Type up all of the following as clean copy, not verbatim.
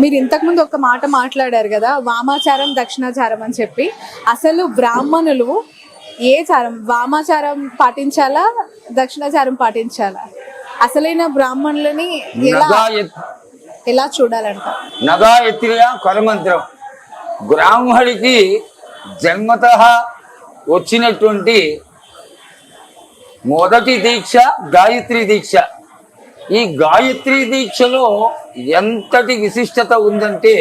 మీరు ఇంతకుముందు ఒక మాట మాట్లాడారు కదా, వామాచారం దక్షిణాచారం అని చెప్పి. అసలు బ్రాహ్మణులు ఏ చారం, వామాచారం పాటించాలా దక్షిణాచారం పాటించాలా? అసలైన బ్రాహ్మణులని ఎలా చూడాలంట? నగా ఎత్తిగా కరమంత్రం. బ్రాహ్మడికి జన్మత వచ్చినటువంటి మొదటి దీక్ష గాయత్రి దీక్ష. ఈ గాయత్రి దీక్షలో ఎంతటి విశిష్టత ఉందంటే,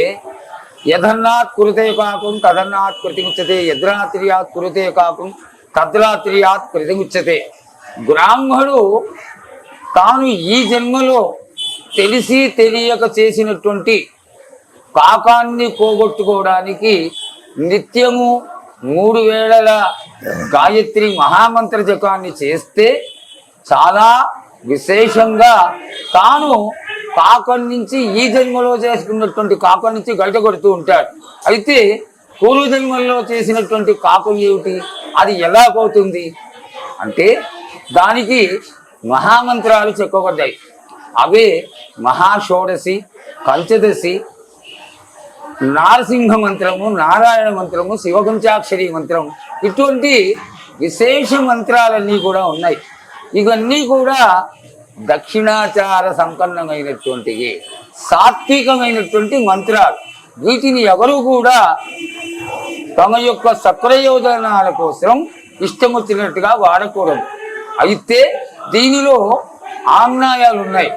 యథన్నాత్ కురుతే కాకం తదన్నాత్ కృతిముచ్యతే, యద్రాత్రియాత్ కురుతే కాకం తద్రాత్రియాత్ కృతిముచ్యతే. బ్రాహ్మడు తాను ఈ జన్మలో తెలిసి తెలియక చేసినటువంటి పాపాన్ని పోగొట్టుకోవడానికి నిత్యము 3 వేళల గాయత్రి మహామంత్ర జపాన్ని చేస్తే చాలా విశేషంగా తాను పాపం నుంచి ఈ జన్మలో చేసుకున్నటువంటి పాపం నుంచి బయటపడుతూ ఉంటాడు. అయితే పూర్వ జన్మల్లో చేసినటువంటి పాపం ఏమిటి, అది ఎలా పోతుంది అంటే దానికి మహామంత్రాలు చెప్పబడ్డాయి. అవే మహాషోడశి, పంచదశి, నారసింహ మంత్రము, నారాయణ మంత్రము, శివపంచాక్షరి మంత్రం, ఇటువంటి విశేష మంత్రాలన్నీ కూడా ఉన్నాయి. ఇవన్నీ కూడా దక్షిణాచార సంపన్నమైనటువంటి సాత్వికమైనటువంటి మంత్రాలు. వీటిని ఎవరు కూడా తమ యొక్క సప్రయోజనాల కోసం ఇష్టం వచ్చినట్టుగా వాడకూడదు. అయితే దీనిలో ఆమ్నాయాలు ఉన్నాయి.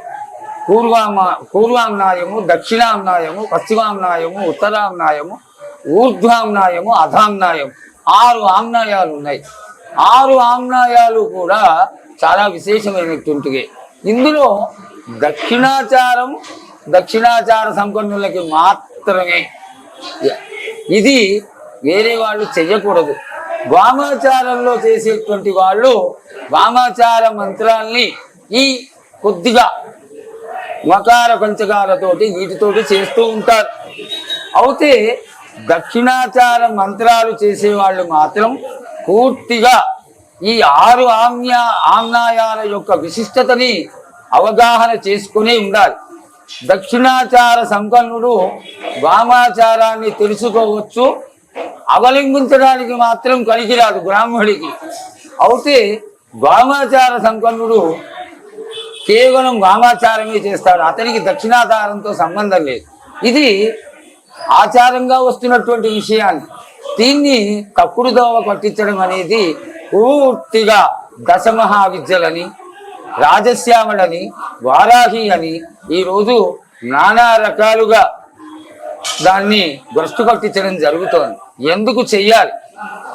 పూర్వామ్నాయము, దక్షిణామ్నాయము, పశ్చిమామ్నాయము, ఉత్తరామ్నాయము, ఊర్ధ్వామ్నాయము, అధామ్నాయం, 6 ఆమ్నాయాలు ఉన్నాయి. 6 ఆమ్నాయాలు కూడా చాలా విశేషమైనటువంటివి. ఇందులో దక్షిణాచార సంపన్నులకి మాత్రమే, ఇది వేరే వాళ్ళు చెయ్యకూడదు. వామాచారంలో చేసేటువంటి వాళ్ళు వామాచార మంత్రాల్ని ఈ కొద్దిగా మకార పంచకాలతోటి వీటితోటి చేస్తూ ఉంటారు. అయితే దక్షిణాచార మంత్రాలు చేసేవాళ్ళు మాత్రం పూర్తిగా ఈ 6 ఆమ్నాయాల యొక్క విశిష్టతని అవగాహన చేసుకునే ఉండాలి. దక్షిణాచార సంపన్నుడు వామాచారాన్ని తెలుసుకోవచ్చు, అవలంబించడానికి మాత్రం కలిగిరాదు బ్రాహ్మడికి. అయితే వామాచార సంపన్నుడు కేవలం వామాచారమే చేస్తాడు, అతనికి దక్షిణాచారంతో సంబంధం లేదు. ఇది ఆచారంగా వస్తున్నటువంటి విషయాన్ని దీన్ని తప్పుడు దోవ పట్టించడం అనేది పూర్తిగా దశమహావిద్యలని, రాజశ్యామలని, వారాహి అని ఈరోజు నానా రకాలుగా దాన్ని భ్రష్టు పట్టించడం జరుగుతోంది. ఎందుకు చెయ్యాలి?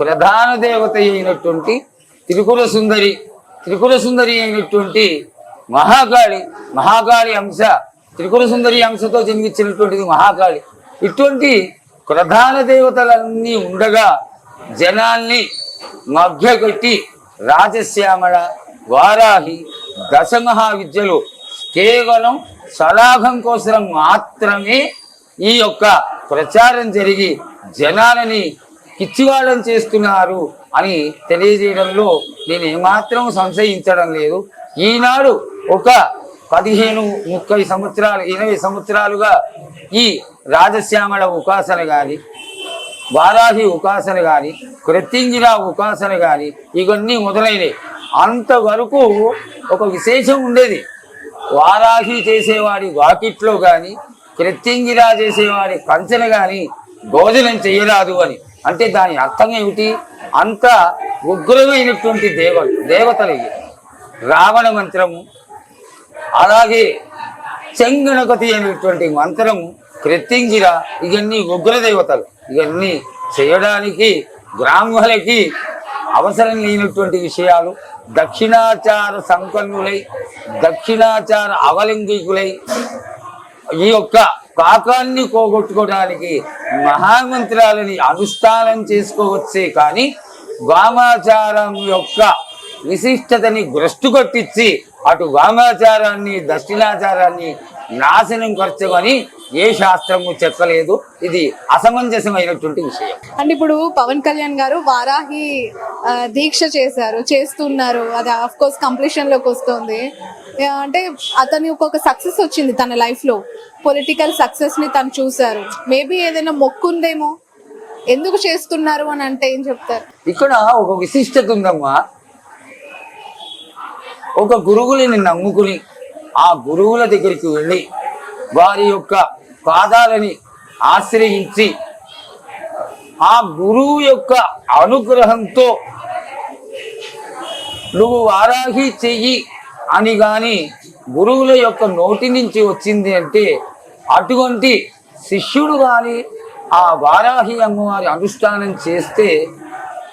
ప్రధాన దేవత అయినటువంటి త్రిపుర సుందరి అయినటువంటి మహాకాళి అంశ, త్రిపుర సుందరి అంశతో జన్మించినటువంటిది మహాకాళి. ఇటువంటి ప్రధాన దేవతలన్నీ ఉండగా జనాల్ని మభ్యపెట్టి రాజశ్యామల, వారాహి, దశమహావిద్యలు కేవలం సలాభం కోసం మాత్రమే ఈ యొక్క ప్రచారం జరిగి జనాలని పిచ్చివాళ్ళం చేస్తున్నారు అని తెలియజేయడంలో నేను ఏమాత్రం సంశయించడం లేదు. ఈనాడు ఒక 15-30 సంవత్సరాలు 20 సంవత్సరాలుగా ఈ రాజశ్యామల ఉపాసన కానీ, వారాహి ఉపాసన కానీ, కృత్యంగిరా ఉపాసన కానీ ఇవన్నీ మొదలైనవి. అంతవరకు ఒక విశేషం ఉండేది. వారాహి చేసేవాడి వాకిట్లో కానీ, కృత్యంగిరా చేసేవాడి కంచెన కానీ భోజనం చేయరాదు అని. అంటే దాని అర్థం ఏమిటి? అంత ఉగ్రమైనటువంటి దేవతలు రావణ మంత్రము, అలాగే చెంగణపతి అనేటువంటి మంత్రము, కృత్యంగిర, ఇవన్నీ ఉగ్రదేవతలు. ఇవన్నీ చేయడానికి బ్రాహ్మణులకి అవసరం లేనటువంటి విషయాలు. దక్షిణాచార సంపన్నులై, దక్షిణాచార అవలంబికులై ఈ యొక్క పాపాన్ని పోగొట్టుకోవడానికి మహామంత్రాలని అనుష్ఠానం చేసుకోవచ్చే కానీ వామాచారం యొక్క విశిష్టతని భ్రష్టు కొట్టించి అటు వామాచారాన్ని దక్షిణాచారాన్ని నాశనం ఖర్చుకొని ఏ శాస్త్రము చెప్పలేదు. ఇది అసమంజసమైనటువంటి విషయం. అంటే ఇప్పుడు పవన్ కళ్యాణ్ గారు వారాహి దీక్ష చేస్తున్నారు, అది ఆఫ్ కోర్స్ కంప్లీషన్ లోకి వస్తుంది. అంటే అతని ఒక సక్సెస్ వచ్చింది తన లైఫ్ లో, పొలిటికల్ సక్సెస్ ని తను చూసారు. మేబీ ఏదైనా మొక్కు ఉందేమో, ఎందుకు చేస్తున్నారు అని అంటే ఏం చెప్తారు? ఇక్కడ ఒక విశిష్టత ఉందమ్మా. ఒక గురువుని నమ్ముకుని ఆ గురువుల దగ్గరికి వెళ్ళి వారి యొక్క పాదాలని ఆశ్రయించి ఆ గురువు యొక్క అనుగ్రహంతో నువ్వు వారాహి చెయ్యి అని గాని గురువుల యొక్క నోటి నుంచి వచ్చింది అంటే అటువంటి శిష్యుడు కానీ ఆ వారాహి అమ్మవారి అనుష్ఠానం చేస్తే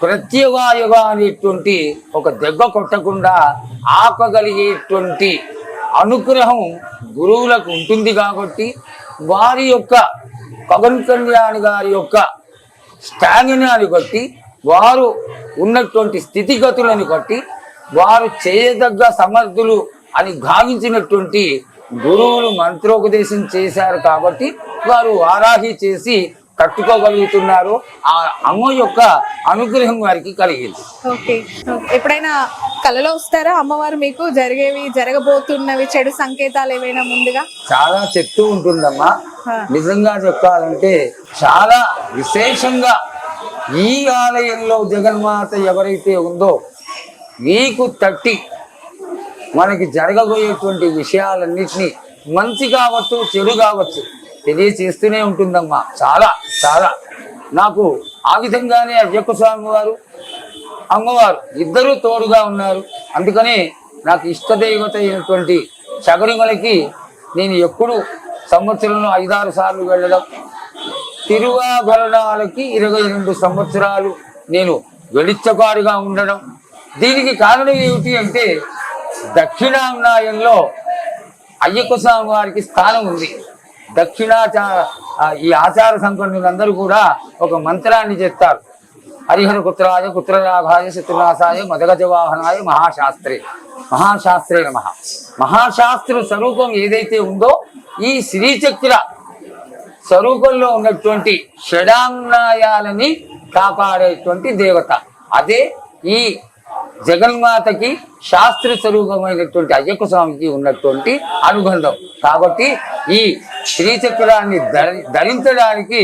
ప్రత్యవాయుగ అనేటువంటి ఒక దెబ్బ కొట్టకుండా ఆపగలిగేటువంటి అనుగ్రహం గురువులకు ఉంటుంది. కాబట్టి వారి యొక్క పవన్ కళ్యాణ్ గారి యొక్క స్టామినాని బట్టి, వారు ఉన్నటువంటి స్థితిగతులను బట్టి, వారు చేయదగ్గ సమర్థులు అని భావించినటువంటి గురువులు మంత్రోపదేశం చేశారు కాబట్టి వారు వారాహి చేసి తట్టుకోగలుగుతున్నారు. ఆ అమ్మ యొక్క అనుగ్రహం వారికి కలిగింది. ఓకే, ఎప్పుడైనా కలలో వస్తారా అమ్మవారు మీకు? జరగబోతున్నవి చెడు సంకేతాలు ఏవైనా ముందుగా? చాలా చెప్తూ ఉంటుందమ్మా. నిజంగా చెప్పాలంటే చాలా విశేషంగా ఈ ఆలయంలో జగన్మాత ఎవరైతే ఉందో మీకు తట్టి మనకి జరగబోయేటువంటి విషయాలన్నిటినీ మంచి కావచ్చు చెడు కావచ్చు తెలియచేస్తూనే ఉంటుందమ్మా. చాలా చాలా నాకు ఆ విధంగానే అయ్యప్ప స్వామి వారు అమ్మవారు ఇద్దరూ తోడుగా ఉన్నారు. అందుకనే నాకు ఇష్టదైవత అయినటువంటి శబరిమలకి నేను ఎప్పుడు సంవత్సరంలో 5-6 సార్లు వెళ్ళడం, తిరువాభరణాలకి 22 సంవత్సరాలు నేను వెలిచ్చకారుగా ఉండడం. దీనికి కారణం ఏమిటి అంటే దక్షిణామ్నాయంలో అయ్యప్ప స్వామి వారికి స్థానం ఉంది. ఈ ఆచార సంపన్నులందరూ కూడా ఒక మంత్రాన్ని చెప్తారు. హరిహర పుత్రాయ పుత్రరాఘాయ శత్రునాశాయ మదగజవాహనాయ మహాశాస్త్రే నమః. మహాశాస్త్ర స్వరూపం ఏదైతే ఉందో ఈ శ్రీచక్ర స్వరూపంలో ఉన్నటువంటి షడాంగాయాలని కాపాడేటువంటి దేవత. అదే ఈ జగన్మాతకి శాస్త్ర స్వరూపమైనటువంటి అయ్యప్ప స్వామికి ఉన్నటువంటి అనుబంధం. కాబట్టి ఈ శ్రీచక్రాన్ని ధరించడానికి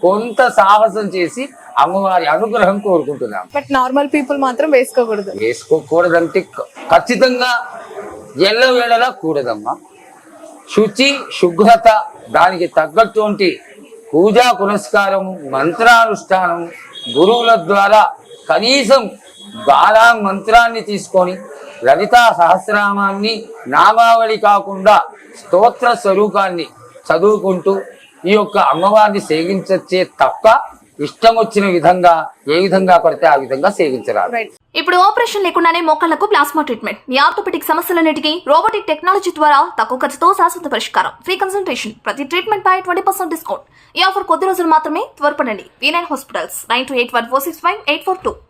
కొంత సాహసం చేసి అమ్మవారి అనుగ్రహం కోరుకుంటున్నాం. బట్ నార్మల్ పీపుల్ మాత్రం వేసుకోకూడదంటే ఖచ్చితంగా ఎల్లవేళలా కూడదమ్మా. శుచి శుభ్రత, దానికి తగ్గటువంటి పూజా పునస్కారము, మంత్రానుష్ఠానం, గురువుల ద్వారా కనీసం బాలా మంత్రాన్ని తీసుకొని లలితా సహస్రనామాన్ని నామావళి కాకుండా స్తోత్ర స్వరూపాన్ని చదువుకుంటూ ఈ యొక్క అమ్మవారిని సేవించచ్చే తప్ప ఇష్టం వచ్చిన విధంగా ఏ విధంగా పడితే ఆ విధంగా సేవించరాదు. ఇప్పుడు ఆపరేషన్ లేకుండానే మోకాళ్లకు ప్లాస్మా ట్రీట్మెంట్, మీ ఆర్థోపెడిక్ సమస్యలన్నిటికీ రోబోటిక్ టెక్నాలజీ ద్వారా తక్కువ ఖర్చుతో శాశ్వత పరిష్కారం, ఫ్రీ కన్సల్టేషన్, ప్రతి ట్రీట్మెంట్ పై 20% డిస్కౌంట్. ఈ ఆఫర్ కొద్ది రోజులు మాత్రమే. త్వరపడండి. V9 hospitals 9281465842.